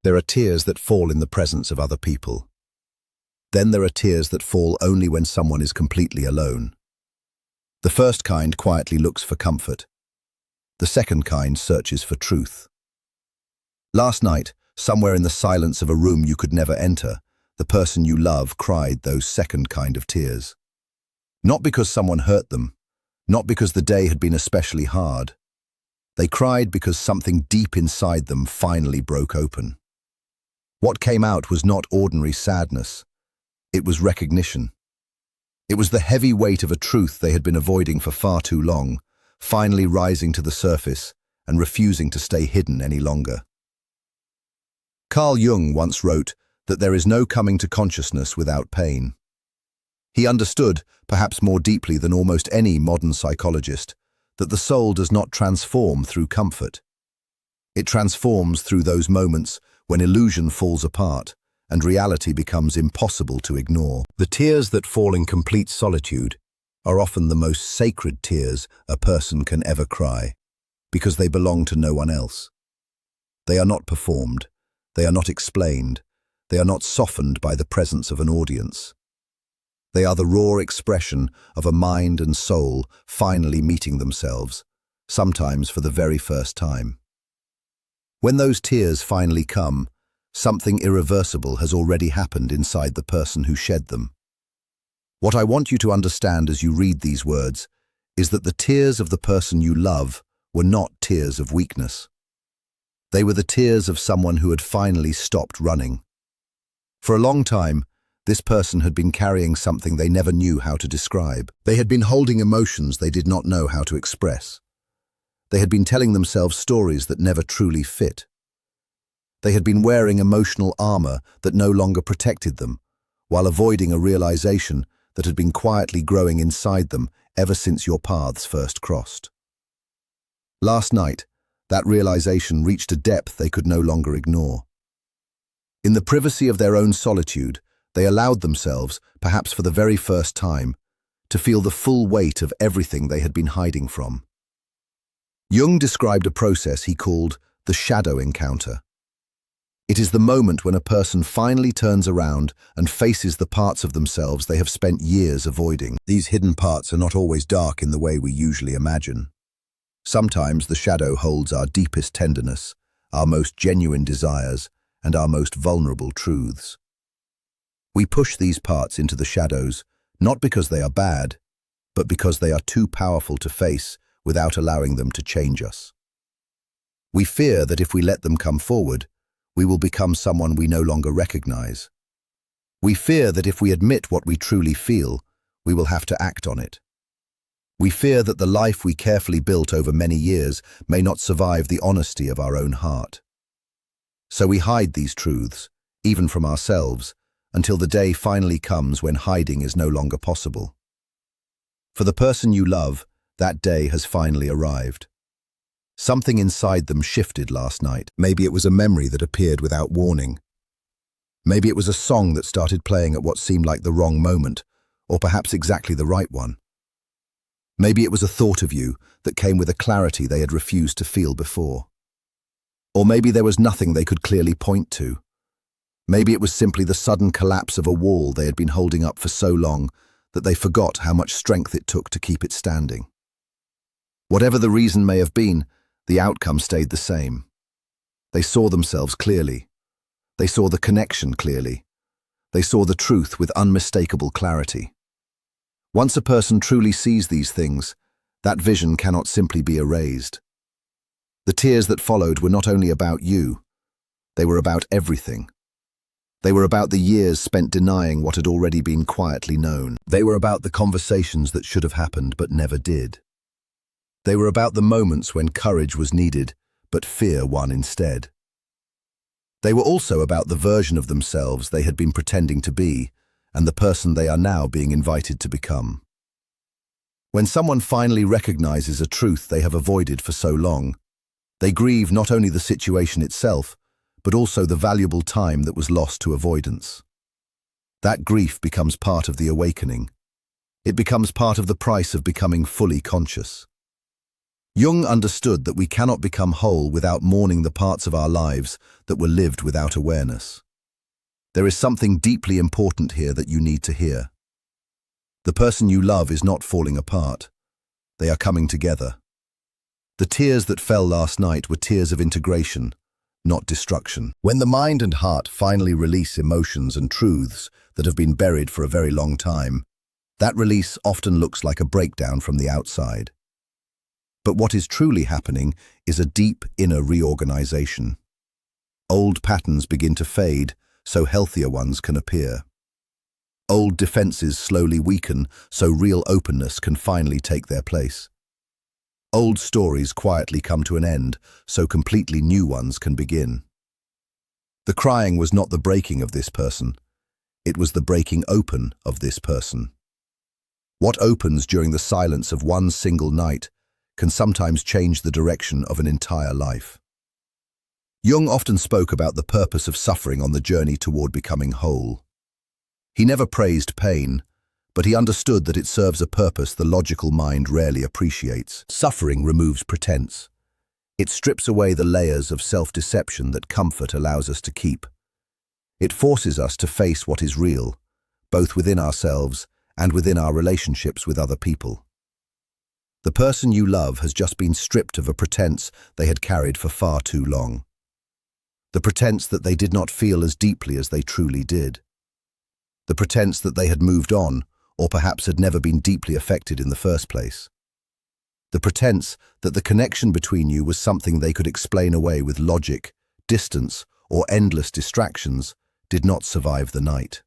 There are tears that fall in the presence of other people. Then there are tears that fall only when someone is completely alone. The first kind quietly looks for comfort. The second kind searches for truth. Last night, somewhere in the silence of a room you could never enter, the person you love cried those second kind of tears. Not because someone hurt them, not because the day had been especially hard. They cried because something deep inside them finally broke open. What came out was not ordinary sadness. It was recognition. It was the heavy weight of a truth they had been avoiding for far too long, finally rising to the surface and refusing to stay hidden any longer. Carl Jung once wrote that there is no coming to consciousness without pain. He understood, perhaps more deeply than almost any modern psychologist, that the soul does not transform through comfort. It transforms through those moments when illusion falls apart and reality becomes impossible to ignore. The tears that fall in complete solitude are often the most sacred tears a person can ever cry, because they belong to no one else. They are not performed, they are not explained, they are not softened by the presence of an audience. They are the raw expression of a mind and soul finally meeting themselves, sometimes for the very first time. When those tears finally come, something irreversible has already happened inside the person who shed them. What I want you to understand as you read these words is that the tears of the person you love were not tears of weakness. They were the tears of someone who had finally stopped running. For a long time, this person had been carrying something they never knew how to describe. They had been holding emotions they did not know how to express. They had been telling themselves stories that never truly fit. They had been wearing emotional armor that no longer protected them, while avoiding a realization that had been quietly growing inside them ever since your paths first crossed. Last night, that realization reached a depth they could no longer ignore. In the privacy of their own solitude, they allowed themselves, perhaps for the very first time, to feel the full weight of everything they had been hiding from. Jung described a process he called the shadow encounter. It is the moment when a person finally turns around and faces the parts of themselves they have spent years avoiding. These hidden parts are not always dark in the way we usually imagine. Sometimes the shadow holds our deepest tenderness, our most genuine desires, and our most vulnerable truths. We push these parts into the shadows, not because they are bad, but because they are too powerful to face without allowing them to change us. We fear that if we let them come forward, we will become someone we no longer recognize. We fear that if we admit what we truly feel, we will have to act on it. We fear that the life we carefully built over many years may not survive the honesty of our own heart. So we hide these truths, even from ourselves, until the day finally comes when hiding is no longer possible. For the person you love, that day has finally arrived. Something inside them shifted last night. Maybe it was a memory that appeared without warning. Maybe it was a song that started playing at what seemed like the wrong moment, or perhaps exactly the right one. Maybe it was a thought of you that came with a clarity they had refused to feel before. Or maybe there was nothing they could clearly point to. Maybe it was simply the sudden collapse of a wall they had been holding up for so long that they forgot how much strength it took to keep it standing. Whatever the reason may have been, the outcome stayed the same. They saw themselves clearly. They saw the connection clearly. They saw the truth with unmistakable clarity. Once a person truly sees these things, that vision cannot simply be erased. The tears that followed were not only about you, they were about everything. They were about the years spent denying what had already been quietly known. They were about the conversations that should have happened but never did. They were about the moments when courage was needed, but fear won instead. They were also about the version of themselves they had been pretending to be, and the person they are now being invited to become. When someone finally recognizes a truth they have avoided for so long, they grieve not only the situation itself, but also the valuable time that was lost to avoidance. That grief becomes part of the awakening. It becomes part of the price of becoming fully conscious. Jung understood that we cannot become whole without mourning the parts of our lives that were lived without awareness. There is something deeply important here that you need to hear. The person you love is not falling apart. They are coming together. The tears that fell last night were tears of integration, not destruction. When the mind and heart finally release emotions and truths that have been buried for a very long time, that release often looks like a breakdown from the outside. But what is truly happening is a deep inner reorganization. Old patterns begin to fade, so healthier ones can appear. Old defenses slowly weaken, so real openness can finally take their place. Old stories quietly come to an end, so completely new ones can begin. The crying was not the breaking of this person. It was the breaking open of this person. What opens during the silence of one single night can sometimes change the direction of an entire life. Jung often spoke about the purpose of suffering on the journey toward becoming whole. He never praised pain, but he understood that it serves a purpose the logical mind rarely appreciates. Suffering removes pretense. It strips away the layers of self-deception that comfort allows us to keep. It forces us to face what is real, both within ourselves and within our relationships with other people. The person you love has just been stripped of a pretense they had carried for far too long. The pretense that they did not feel as deeply as they truly did. The pretense that they had moved on, or perhaps had never been deeply affected in the first place. The pretense that the connection between you was something they could explain away with logic, distance, or endless distractions did not survive the night.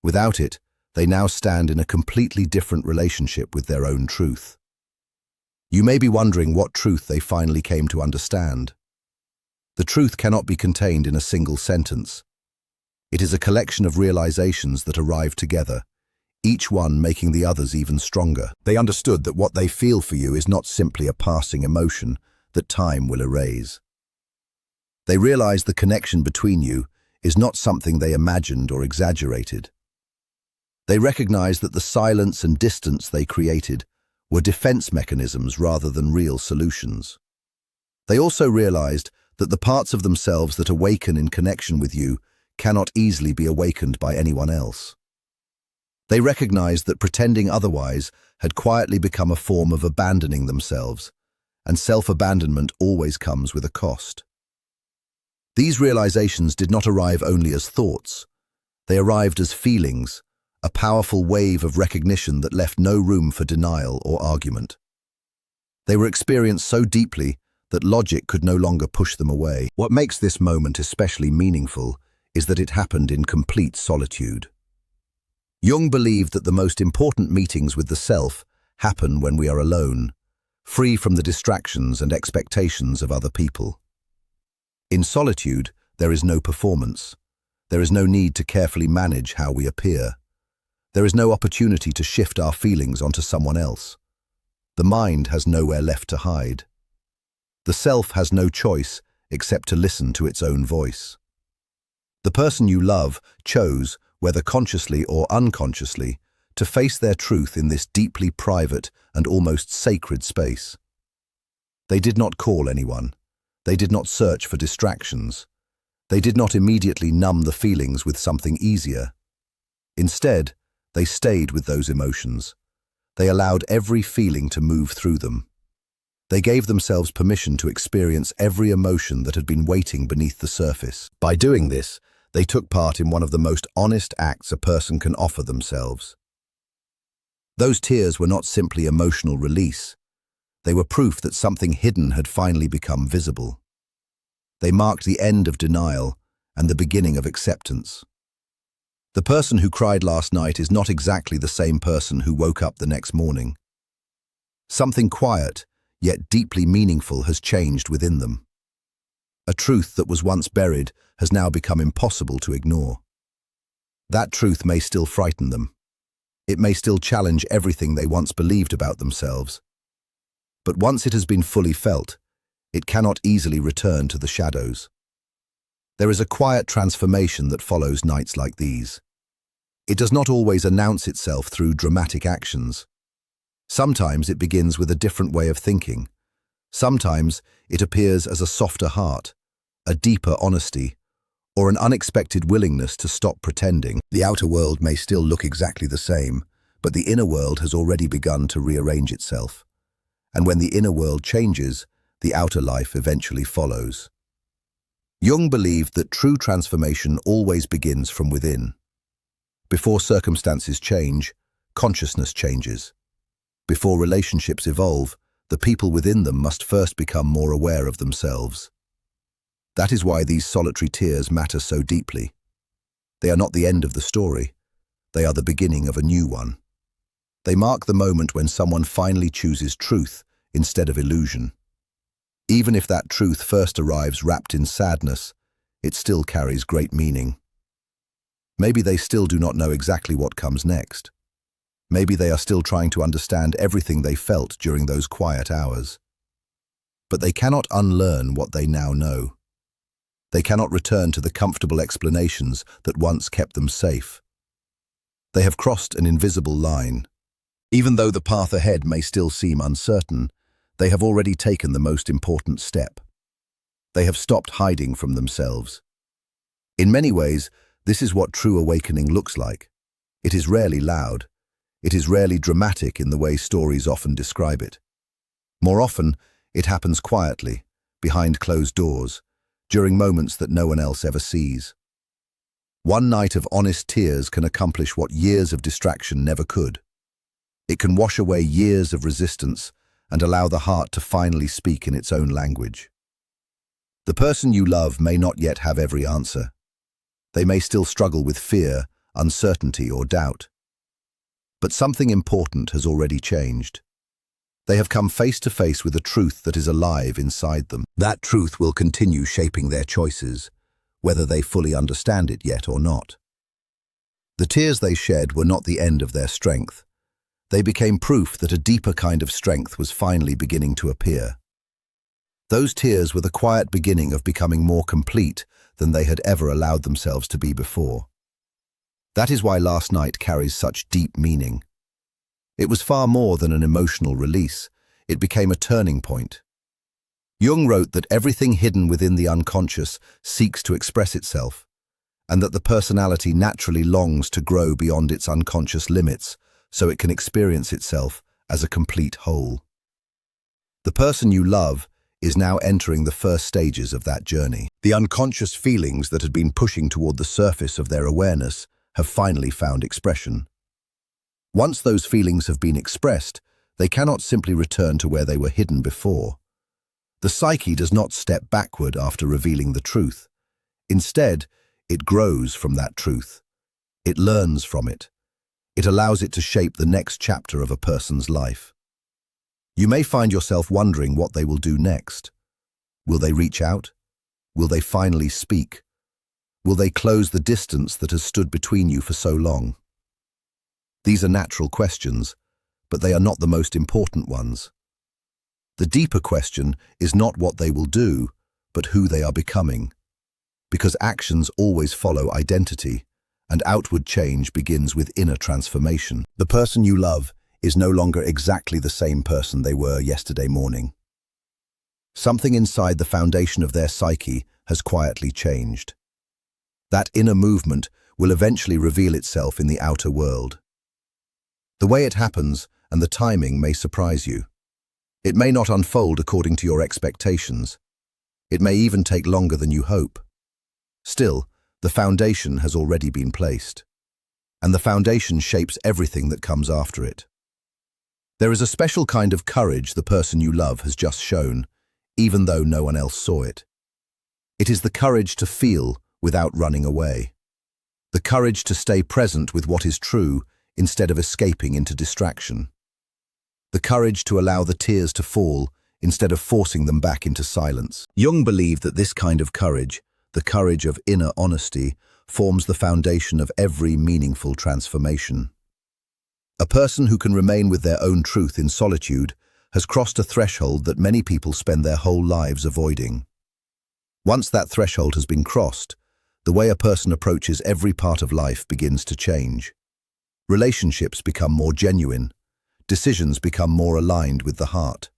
Without it, they now stand in a completely different relationship with their own truth. You may be wondering what truth they finally came to understand. The truth cannot be contained in a single sentence. It is a collection of realizations that arrive together, each one making the others even stronger. They understood that what they feel for you is not simply a passing emotion that time will erase. They realized the connection between you is not something they imagined or exaggerated. They recognized that the silence and distance they created were defense mechanisms rather than real solutions. They also realized that the parts of themselves that awaken in connection with you cannot easily be awakened by anyone else. They recognized that pretending otherwise had quietly become a form of abandoning themselves, and self-abandonment always comes with a cost. These realizations did not arrive only as thoughts. They arrived as feelings, a powerful wave of recognition that left no room for denial or argument. They were experienced so deeply that logic could no longer push them away. What makes this moment especially meaningful is that it happened in complete solitude. Jung believed that the most important meetings with the self happen when we are alone, free from the distractions and expectations of other people. In solitude, there is no performance. There is no need to carefully manage how we appear. There is no opportunity to shift our feelings onto someone else. The mind has nowhere left to hide. The self has no choice except to listen to its own voice. The person you love chose, whether consciously or unconsciously, to face their truth in this deeply private and almost sacred space. They did not call anyone. They did not search for distractions. They did not immediately numb the feelings with something easier. Instead, they stayed with those emotions. They allowed every feeling to move through them. They gave themselves permission to experience every emotion that had been waiting beneath the surface. By doing this, they took part in one of the most honest acts a person can offer themselves. Those tears were not simply emotional release. They were proof that something hidden had finally become visible. They marked the end of denial and the beginning of acceptance. The person who cried last night is not exactly the same person who woke up the next morning. Something quiet, yet deeply meaningful, has changed within them. A truth that was once buried has now become impossible to ignore. That truth may still frighten them. It may still challenge everything they once believed about themselves. But once it has been fully felt, it cannot easily return to the shadows. There is a quiet transformation that follows nights like these. It does not always announce itself through dramatic actions. Sometimes it begins with a different way of thinking, Sometimes it appears as a softer heart, a deeper honesty, or an unexpected willingness to stop pretending. The outer world may still look exactly the same, but the inner world has already begun to rearrange itself. And when the inner world changes, the outer life eventually follows. Jung believed that true transformation always begins from within. Before circumstances change, consciousness changes. Before relationships evolve, the people within them must first become more aware of themselves. That is why these solitary tears matter so deeply. They are not the end of the story. They are the beginning of a new one. They mark the moment when someone finally chooses truth instead of illusion. Even if that truth first arrives wrapped in sadness, it still carries great meaning. Maybe they still do not know exactly what comes next. Maybe they are still trying to understand everything they felt during those quiet hours. But they cannot unlearn what they now know. They cannot return to the comfortable explanations that once kept them safe. They have crossed an invisible line. Even though the path ahead may still seem uncertain, they have already taken the most important step. They have stopped hiding from themselves. In many ways, this is what true awakening looks like. It is rarely loud. It is rarely dramatic in the way stories often describe it. More often, it happens quietly, behind closed doors, during moments that no one else ever sees. One night of honest tears can accomplish what years of distraction never could. It can wash away years of resistance and allow the heart to finally speak in its own language. The person you love may not yet have every answer. They may still struggle with fear, uncertainty, or doubt. But something important has already changed. They have come face to face with a truth that is alive inside them. That truth will continue shaping their choices, whether they fully understand it yet or not. The tears they shed were not the end of their strength. They became proof that a deeper kind of strength was finally beginning to appear. Those tears were the quiet beginning of becoming more complete than they had ever allowed themselves to be before. That is why last night carries such deep meaning. It was far more than an emotional release. It became a turning point. Jung wrote that everything hidden within the unconscious seeks to express itself, and that the personality naturally longs to grow beyond its unconscious limits so it can experience itself as a complete whole. The person you love is now entering the first stages of that journey. The unconscious feelings that had been pushing toward the surface of their awareness have finally found expression. Once those feelings have been expressed, they cannot simply return to where they were hidden before. The psyche does not step backward after revealing the truth. Instead, it grows from that truth. It learns from it. It allows it to shape the next chapter of a person's life. You may find yourself wondering what they will do next. Will they reach out? Will they finally speak? Will they close the distance that has stood between you for so long? These are natural questions, but they are not the most important ones. The deeper question is not what they will do, but who they are becoming. Because actions always follow identity, and outward change begins with inner transformation. The person you love is no longer exactly the same person they were yesterday morning. Something inside the foundation of their psyche has quietly changed. That inner movement will eventually reveal itself in the outer world. The way it happens and the timing may surprise you. It may not unfold according to your expectations. It may even take longer than you hope. Still, the foundation has already been placed, and the foundation shapes everything that comes after it. There is a special kind of courage the person you love has just shown, even though no one else saw it. It is the courage to feel without running away. The courage to stay present with what is true instead of escaping into distraction. The courage to allow the tears to fall instead of forcing them back into silence. Jung believed that this kind of courage, the courage of inner honesty, forms the foundation of every meaningful transformation. A person who can remain with their own truth in solitude has crossed a threshold that many people spend their whole lives avoiding. Once that threshold has been crossed, the way a person approaches every part of life begins to change. Relationships become more genuine. Decisions become more aligned with the heart.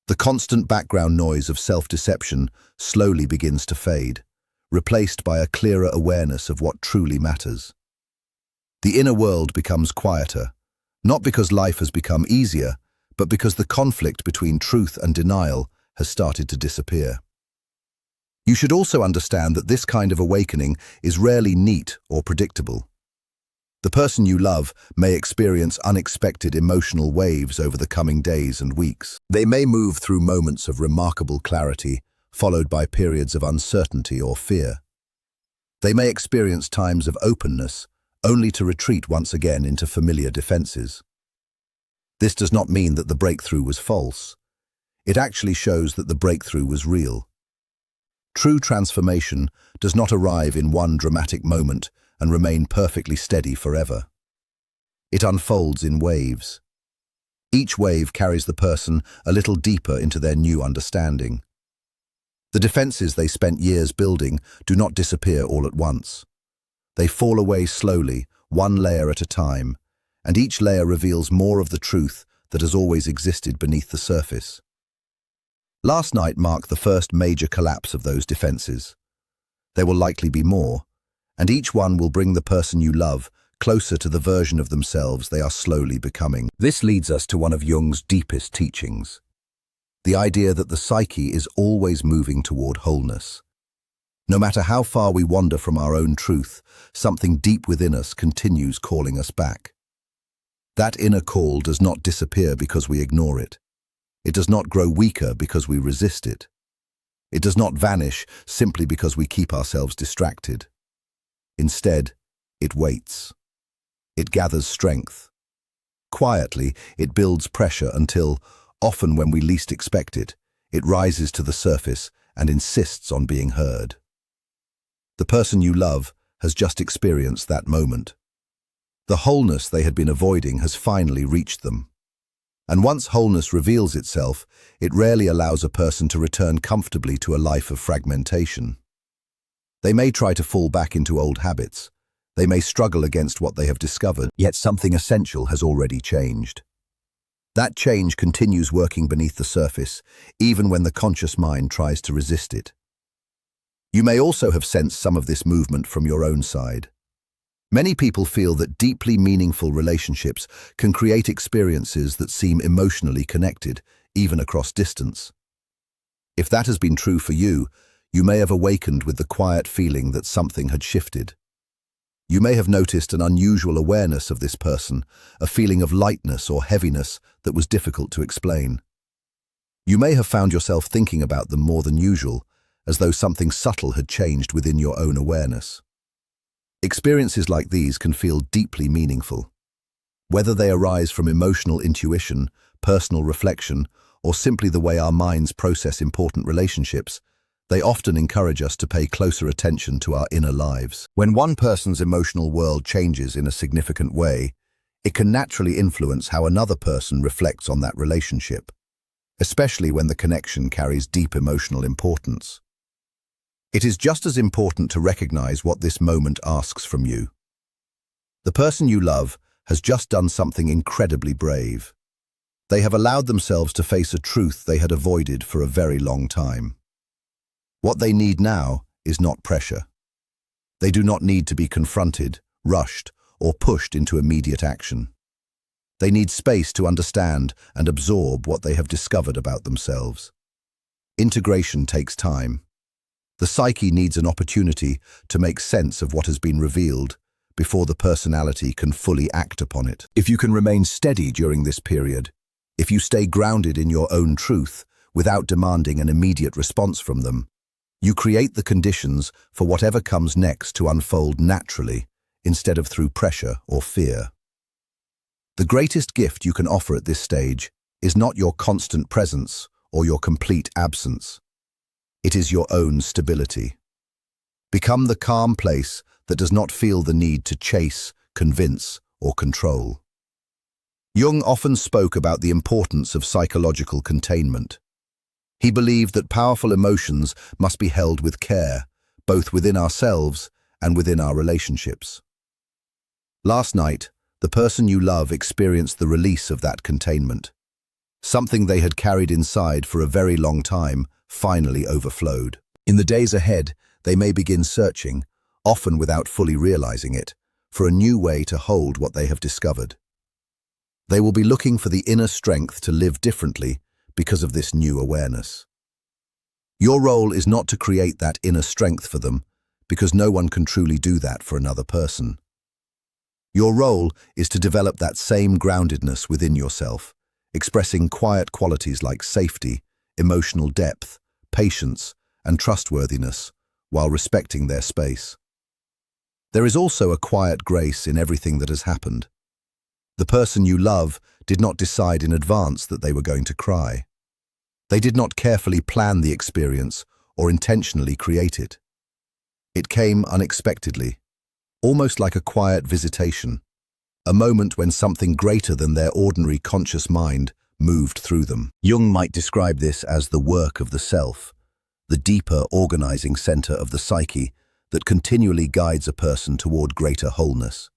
The constant background noise of self-deception slowly begins to fade, replaced by a clearer awareness of what truly matters. The inner world becomes quieter, not because life has become easier, but because the conflict between truth and denial has started to disappear. You should also understand that this kind of awakening is rarely neat or predictable. The person you love may experience unexpected emotional waves over the coming days and weeks. They may move through moments of remarkable clarity, followed by periods of uncertainty or fear. They may experience times of openness, only to retreat once again into familiar defenses. This does not mean that the breakthrough was false. It actually shows that the breakthrough was real. True transformation does not arrive in one dramatic moment and remain perfectly steady forever. It unfolds in waves. Each wave carries the person a little deeper into their new understanding. The defenses they spent years building do not disappear all at once. They fall away slowly, one layer at a time, and each layer reveals more of the truth that has always existed beneath the surface. Last night marked the first major collapse of those defenses. There will likely be more, and each one will bring the person you love closer to the version of themselves they are slowly becoming. This leads us to one of Jung's deepest teachings, the idea that the psyche is always moving toward wholeness. No matter how far we wander from our own truth, something deep within us continues calling us back. That inner call does not disappear because we ignore it. It does not grow weaker because we resist it. It does not vanish simply because we keep ourselves distracted. Instead, it waits. It gathers strength. Quietly, it builds pressure until, often when we least expect it, it rises to the surface and insists on being heard. The person you love has just experienced that moment. The wholeness they had been avoiding has finally reached them. And once wholeness reveals itself, it rarely allows a person to return comfortably to a life of fragmentation. They may try to fall back into old habits. They may struggle against what they have discovered, yet something essential has already changed. That change continues working beneath the surface, even when the conscious mind tries to resist it. You may also have sensed some of this movement from your own side. Many people feel that deeply meaningful relationships can create experiences that seem emotionally connected, even across distance. If that has been true for you, you may have awakened with the quiet feeling that something had shifted. You may have noticed an unusual awareness of this person, a feeling of lightness or heaviness that was difficult to explain. You may have found yourself thinking about them more than usual, as though something subtle had changed within your own awareness. Experiences like these can feel deeply meaningful. Whether they arise from emotional intuition, personal reflection, or simply the way our minds process important relationships, they often encourage us to pay closer attention to our inner lives. When one person's emotional world changes in a significant way, it can naturally influence how another person reflects on that relationship, especially when the connection carries deep emotional importance. It is just as important to recognize what this moment asks from you. The person you love has just done something incredibly brave. They have allowed themselves to face a truth they had avoided for a very long time. What they need now is not pressure. They do not need to be confronted, rushed, or pushed into immediate action. They need space to understand and absorb what they have discovered about themselves. Integration takes time. The psyche needs an opportunity to make sense of what has been revealed before the personality can fully act upon it. If you can remain steady during this period, if you stay grounded in your own truth without demanding an immediate response from them, you create the conditions for whatever comes next to unfold naturally instead of through pressure or fear. The greatest gift you can offer at this stage is not your constant presence or your complete absence. It is your own stability. Become the calm place that does not feel the need to chase, convince, or control. Jung often spoke about the importance of psychological containment. He believed that powerful emotions must be held with care, both within ourselves and within our relationships. Last night, the person you love experienced the release of that containment. Something they had carried inside for a very long time finally overflowed. In the days ahead, they may begin searching, often without fully realizing it, for a new way to hold what they have discovered. They will be looking for the inner strength to live differently because of this new awareness. Your role is not to create that inner strength for them, because no one can truly do that for another person. Your role is to develop that same groundedness within yourself, expressing quiet qualities like safety, emotional depth, patience, and trustworthiness, while respecting their space. There is also a quiet grace in everything that has happened. The person you love did not decide in advance that they were going to cry. They did not carefully plan the experience or intentionally create it. It came unexpectedly, almost like a quiet visitation, a moment when something greater than their ordinary conscious mind moved through them. Jung might describe this as the work of the self, the deeper organizing center of the psyche that continually guides a person toward greater wholeness.